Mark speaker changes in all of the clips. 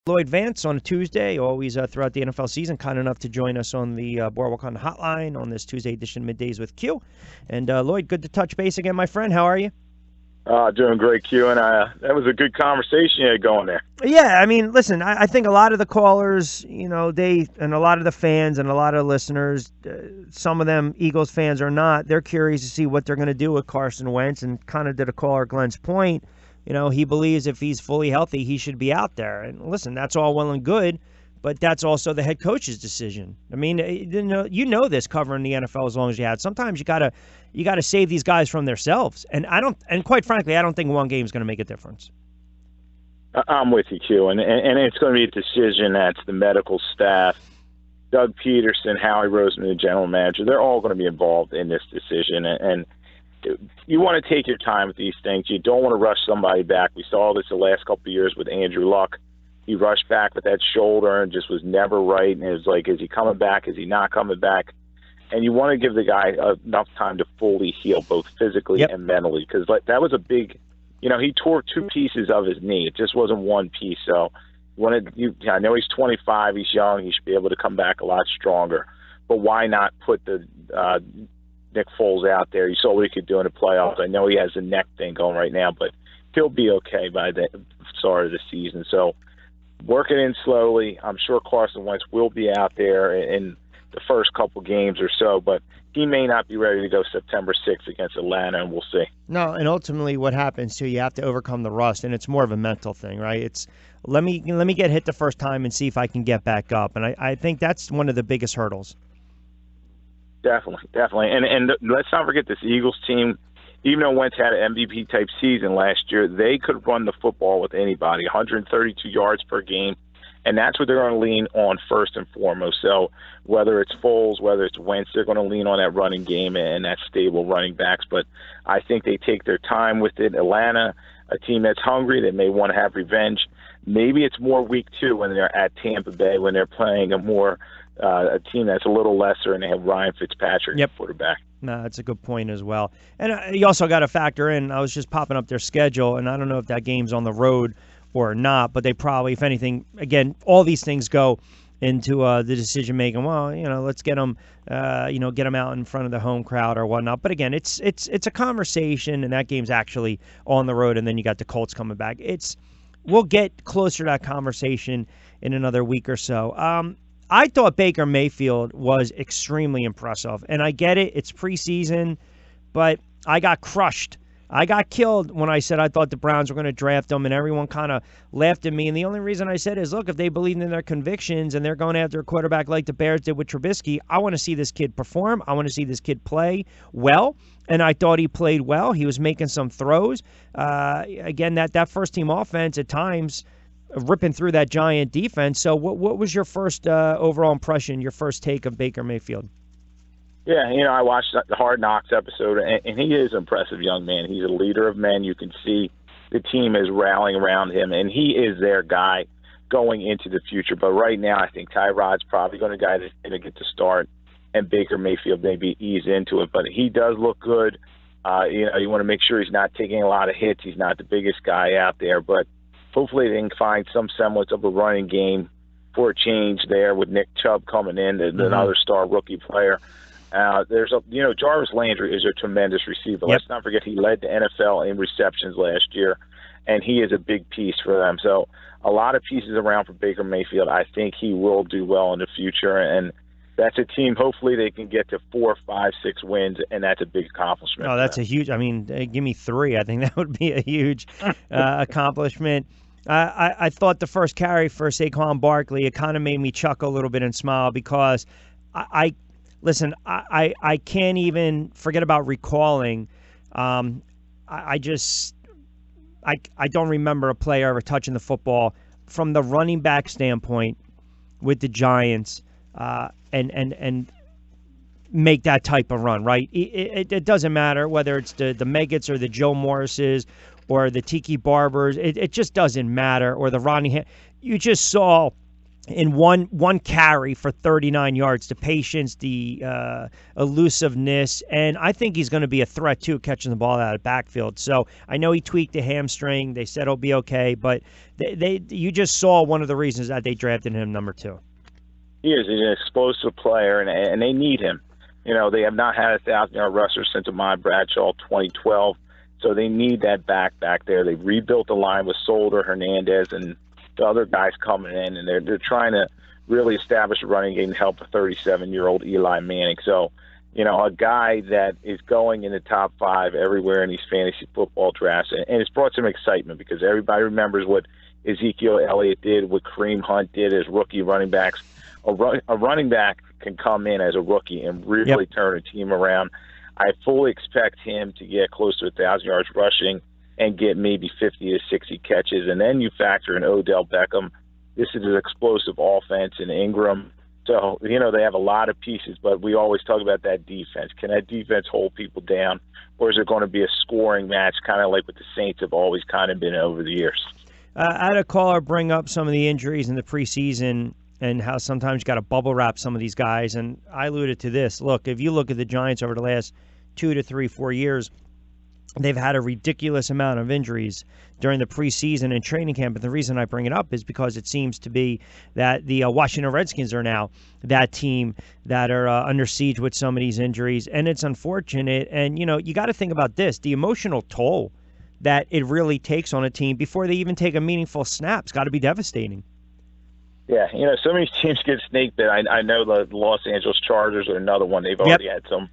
Speaker 1: Lloyd Vance on a Tuesday, always throughout the NFL season, kind enough to join us on the Boardwalk on the Hotline on this Tuesday edition of Middays with Q. And Lloyd, good to touch base again, my friend. How are you?
Speaker 2: Doing great, Q. And that was a good conversation you had going there.
Speaker 1: Yeah, I mean, listen, I think a lot of the callers, and a lot of the fans and a lot of listeners, some of them Eagles fans or not, they're curious to see what they're going to do with Carson Wentz. And kind of to the caller Glenn's point, he believes if he's fully healthy, he should be out there. And listen, that's all well and good, but that's also the head coach's decision. I mean, you know this covering the NFL as long as you have. Sometimes you gotta save these guys from themselves. And quite frankly, I don't think one game is going to make a difference.
Speaker 2: I'm with you, Q. And it's going to be a decision that's the medical staff, Doug Peterson, Howie Roseman, the general manager. They're all going to be involved in this decision. And you want to take your time with these things. You don't want to rush somebody back. We saw this the last couple of years with Andrew Luck. He rushed back with that shoulder and just was never right. And it was like, is he coming back? Is he not coming back? And you want to give the guy enough time to fully heal, both physically and mentally, because that was a big, he tore two pieces of his knee. It just wasn't one piece. So I know he's 25, he's young, he should be able to come back a lot stronger. But why not put the Nick Foles out there? You saw what he could do in the playoffs. I know he has a neck thing going right now, but he'll be okay by the start of the season. So work it in slowly. I'm sure Carson Wentz will be out there in the first couple games or so, but he may not be ready to go September 6th against Atlanta, and we'll see.
Speaker 1: No, and ultimately what happens, too, you have to overcome the rust, and it's more of a mental thing, right? It's let me get hit the first time and see if I can get back up, and I think that's one of the biggest hurdles.
Speaker 2: Definitely. And let's not forget this Eagles team, even though Wentz had an MVP-type season last year, they could run the football with anybody, 132 yards per game. And that's what they're going to lean on first and foremost. So whether it's Foles, whether it's Wentz, they're going to lean on that running game and that stable running backs. But I think they take their time with it. Atlanta, a team that's hungry, that may want to have revenge. Maybe it's more week 2 when they're at Tampa Bay, when they're playing a team that's a little lesser and they have Ryan Fitzpatrick at quarterback.
Speaker 1: No, that's a good point as well. And you also got to factor in, I was just popping up their schedule, and I don't know if that game's on the road or not, but they probably, if anything, again, all these things go into the decision making. Well, let's get them, get them out in front of the home crowd or whatnot. But again, it's a conversation, and that game's actually on the road, and then you got the Colts coming back. We'll get closer to that conversation in another week or so. I thought Baker Mayfield was extremely impressive, and I get it. It's preseason, but I got crushed. I got killed when I said I thought the Browns were going to draft him, and everyone kind of laughed at me. And the only reason I said is, look, if they believe in their convictions and they're going after a quarterback like the Bears did with Trubisky, I want to see this kid perform. I want to see this kid play well, and I thought he played well. He was making some throws. Again, that first-team offense at times ripping through that giant defense. So what was your first overall impression, your first take of Baker Mayfield?
Speaker 2: Yeah, I watched the Hard Knocks episode, and he is an impressive young man. He's a leader of men. You can see the team is rallying around him, and he is their guy going into the future. But right now, I think Tyrod's probably going to get the start, and Baker Mayfield maybe ease into it. But he does look good. You want to make sure he's not taking a lot of hits. He's not the biggest guy out there, but hopefully they can find some semblance of a running game for a change there with Nick Chubb coming in, another star rookie player. Jarvis Landry is a tremendous receiver.
Speaker 1: Yep.
Speaker 2: Let's not forget he led the NFL in receptions last year, and he is a big piece for them. So a lot of pieces around for Baker Mayfield. I think he will do well in the future, and that's a team, hopefully they can get to 4, 5, 6 wins, and that's a big accomplishment.
Speaker 1: Oh, that's a huge, give me 3. I think that would be a huge accomplishment. I thought the first carry for Saquon Barkley, it kind of made me chuckle a little bit and smile because I can't even forget about recalling. I don't remember a player ever touching the football from the running back standpoint with the Giants and make that type of run, right? It doesn't matter whether it's the Megats or the Joe Morrises or the Tiki Barbers. It just doesn't matter, or the Ronnie. You just saw in one carry for 39 yards. The patience, the elusiveness, and I think he's going to be a threat too, catching the ball out of backfield. So I know he tweaked a hamstring. They said he'll be okay, but you just saw one of the reasons that they drafted him number 2.
Speaker 2: He is an explosive player, and they need him. They have not had a 1,000-yard rusher since Ahmad Bradshaw 2012, so they need that back there. They rebuilt the line with Solder, Hernandez, and the other guys coming in, and they're trying to really establish a running game and help a 37-year-old Eli Manning. So, a guy that is going in the top 5 everywhere in these fantasy football drafts, and it's brought some excitement because everybody remembers what Ezekiel Elliott did, what Kareem Hunt did as rookie running backs. A running back can come in as a rookie and really turn a team around. I fully expect him to get close to 1,000 yards rushing and get maybe 50 to 60 catches. And then you factor in Odell Beckham. This is an explosive offense in Ingram. So, they have a lot of pieces, but we always talk about that defense. Can that defense hold people down, or is it going to be a scoring match, kind of like what the Saints have always kind of been over the years?
Speaker 1: I had a caller bring up some of the injuries in the preseason and how sometimes you got to bubble wrap some of these guys. And I alluded to this. Look, if you look at the Giants over the last 2 to 3, 4 years, they've had a ridiculous amount of injuries during the preseason and training camp. And the reason I bring it up is because it seems to be that the Washington Redskins are now that team that are under siege with some of these injuries. And it's unfortunate. And, you got to think about this. The emotional toll that it really takes on a team before they even take a meaningful snap has got to be devastating.
Speaker 2: Yeah, so many teams get snake bit. I know the Los Angeles Chargers are another one. They've already had some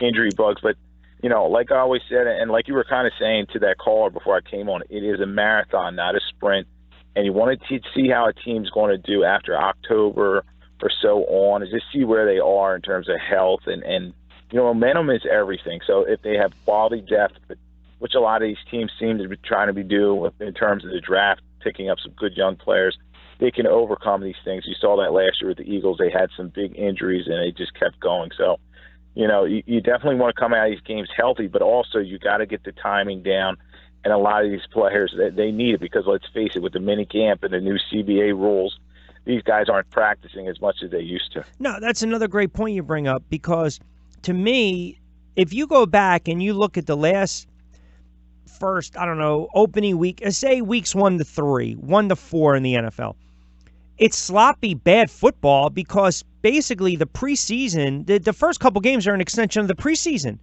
Speaker 2: injury bugs. But, like I always said, and like you were kind of saying to that caller before I came on, it is a marathon, not a sprint. And you want to see how a team's going to do after October or so on, is just see where they are in terms of health. And momentum is everything. So if they have quality depth, which a lot of these teams seem to be trying to be doing in terms of the draft, picking up some good young players, they can overcome these things. You saw that last year with the Eagles. They had some big injuries, and they just kept going. So, you definitely want to come out of these games healthy, but also you got to get the timing down. And a lot of these players, they need it because, let's face it, with the mini camp and the new CBA rules, these guys aren't practicing as much as they used to.
Speaker 1: No, that's another great point you bring up because, to me, if you go back and you look at the first, opening week, say weeks 1 to 3, 1 to 4 in the NFL, it's sloppy, bad football because basically the preseason, the first couple games are an extension of the preseason.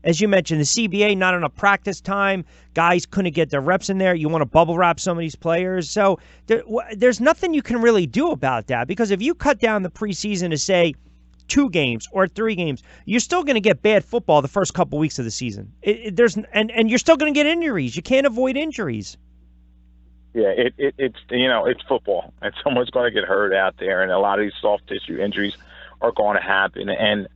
Speaker 1: As you mentioned, the CBA, not enough practice time. Guys couldn't get their reps in there. You want to bubble wrap some of these players. So there's nothing you can really do about that because if you cut down the preseason to, say, 2 games or 3 games, you're still going to get bad football the first couple weeks of the season. And you're still going to get injuries. You can't avoid injuries.
Speaker 2: Yeah, it's football, and someone's going to get hurt out there, and a lot of these soft tissue injuries are going to happen. And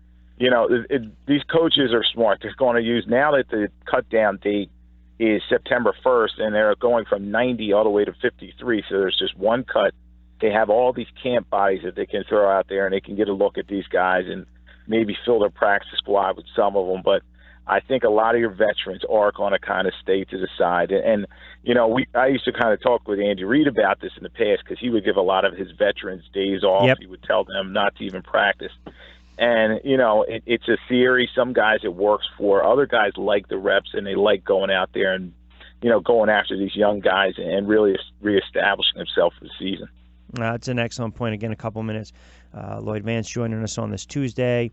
Speaker 2: these coaches are smart. They're going to use, now that the cut down date is September 1st, and they're going from 90 all the way to 53, so there's just one cut. They have all these camp bodies that they can throw out there, and they can get a look at these guys and maybe fill their practice squad with some of them. But I think a lot of your veterans are going to kind of stay to the side. And I used to kind of talk with Andy Reid about this in the past because he would give a lot of his veterans days off. Yep. He would tell them not to even practice. And, it's a theory. Some guys it works for. Other guys like the reps, and they like going out there and, going after these young guys and really reestablishing themselves for the season.
Speaker 1: That's an excellent point. Again, a couple minutes. Lloyd Vance joining us on this Tuesday,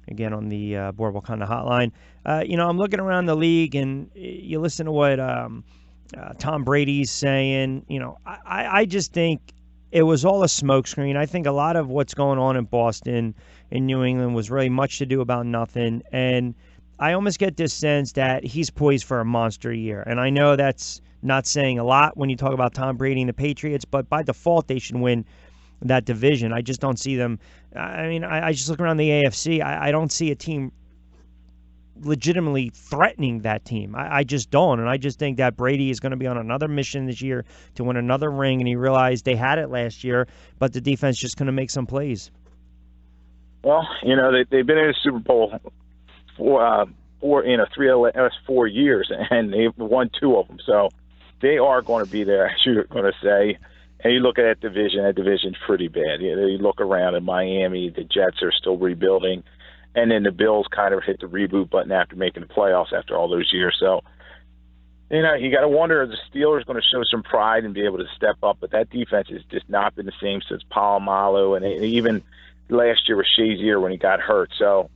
Speaker 1: again on the Boardwalk Honda Hotline. I'm looking around the league, and you listen to what Tom Brady's saying. I just think it was all a smokescreen. I think a lot of what's going on in Boston, in New England, was really much to do about nothing. And I almost get this sense that he's poised for a monster year. And I know that's not saying a lot when you talk about Tom Brady and the Patriots, but by default they should win that division. I just don't see them. I just look around the AFC. I don't see a team legitimately threatening that team. I just don't. And I just think that Brady is going to be on another mission this year to win another ring, and he realized they had it last year, but the defense just going to make some plays.
Speaker 2: Well, they've been in the Super Bowl for 3 of the last 4 years, and they've won 2 of them. So they are going to be there, as you're going to say. And you look at that division's pretty bad. You look around at Miami, the Jets are still rebuilding, and then the Bills kind of hit the reboot button after making the playoffs after all those years. So, you got to wonder if the Steelers going to show some pride and be able to step up, but that defense has just not been the same since Palomalu, and even last year with Shazier when he got hurt. So,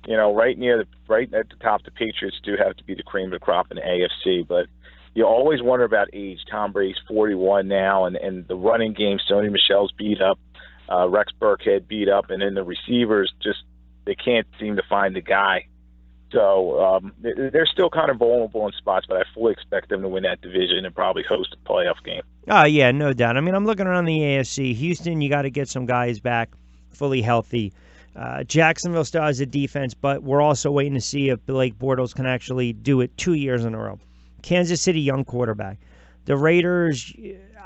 Speaker 2: right at the top, the Patriots do have to be the cream of the crop in the AFC, but you always wonder about age. Tom Brady's 41 now, and the running game, Sony Michel's beat up, Rex Burkhead beat up, and then the receivers they can't seem to find the guy. So they're still kind of vulnerable in spots, but I fully expect them to win that division and probably host a playoff game.
Speaker 1: Oh, yeah, no doubt. I mean, I'm looking around the AFC. Houston, you got to get some guys back fully healthy. Jacksonville still has a defense, but we're also waiting to see if Blake Bortles can actually do it 2 years in a row. Kansas City, young quarterback. The Raiders,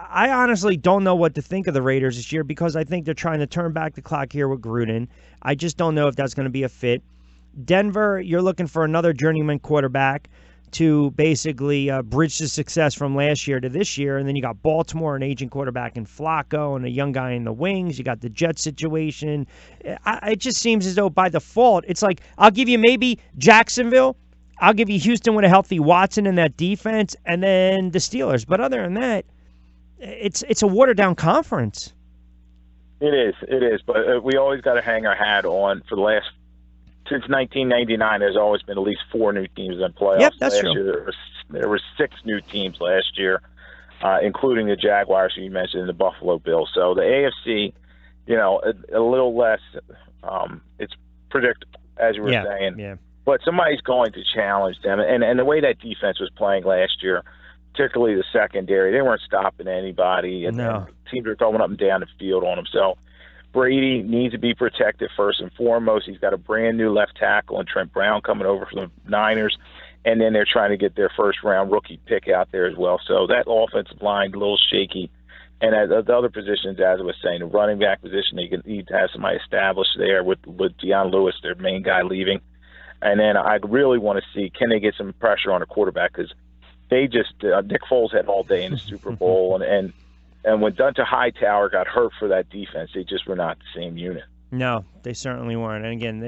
Speaker 1: I honestly don't know what to think of the Raiders this year because I think they're trying to turn back the clock here with Gruden. I just don't know if that's going to be a fit. Denver, you're looking for another journeyman quarterback to basically bridge the success from last year to this year. And then you got Baltimore, an aging quarterback in Flacco, and a young guy in the wings. You got the Jets situation. It just seems as though by default, it's like I'll give you maybe Jacksonville. I'll give you Houston with a healthy Watson in that defense, and then the Steelers. But other than that, it's a watered-down conference.
Speaker 2: It is. But we always got to hang our hat on for the last – since 1999, there's always been at least 4 new teams in playoffs.
Speaker 1: Yep, that's
Speaker 2: last
Speaker 1: true.
Speaker 2: Year, there were 6 new teams last year, including the Jaguars, who you mentioned, and the Buffalo Bills. So the AFC, a little less it's predictable, as you were saying.
Speaker 1: Yeah.
Speaker 2: But somebody's going to challenge them. And the way that defense was playing last year, particularly the secondary, they weren't stopping anybody. And teams were throwing up and down the field on them. So Brady needs to be protected first and foremost. He's got a brand-new left tackle and Trent Brown coming over from the Niners. And then they're trying to get their first-round rookie pick out there as well. So that offensive line, a little shaky. And at the other positions, as I was saying, the running back position, they need to have somebody established there with Deion Lewis, their main guy, leaving. And then I really want to see, can they get some pressure on the quarterback? Because they just Nick Foles had all day in the Super Bowl. And when Dunta Hightower got hurt for that defense, they just were not the same unit.
Speaker 1: No, they certainly weren't. And again,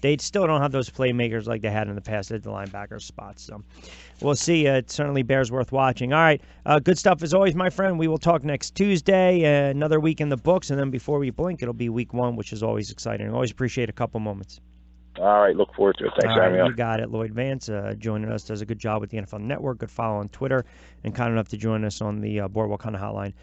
Speaker 1: they still don't have those playmakers like they had in the past at the linebacker spots. So we'll see. It certainly bears worth watching. All right, good stuff as always, my friend. We will talk next Tuesday. Another week in the books, and then before we blink, it'll be week 1, which is always exciting. Always appreciate a couple moments.
Speaker 2: All right, look forward to it. Thanks for having me on.
Speaker 1: You got it. Lloyd Vance joining us, does a good job with the NFL Network. Good follow on Twitter, and kind enough to join us on the Boardwalk Hunter Hotline.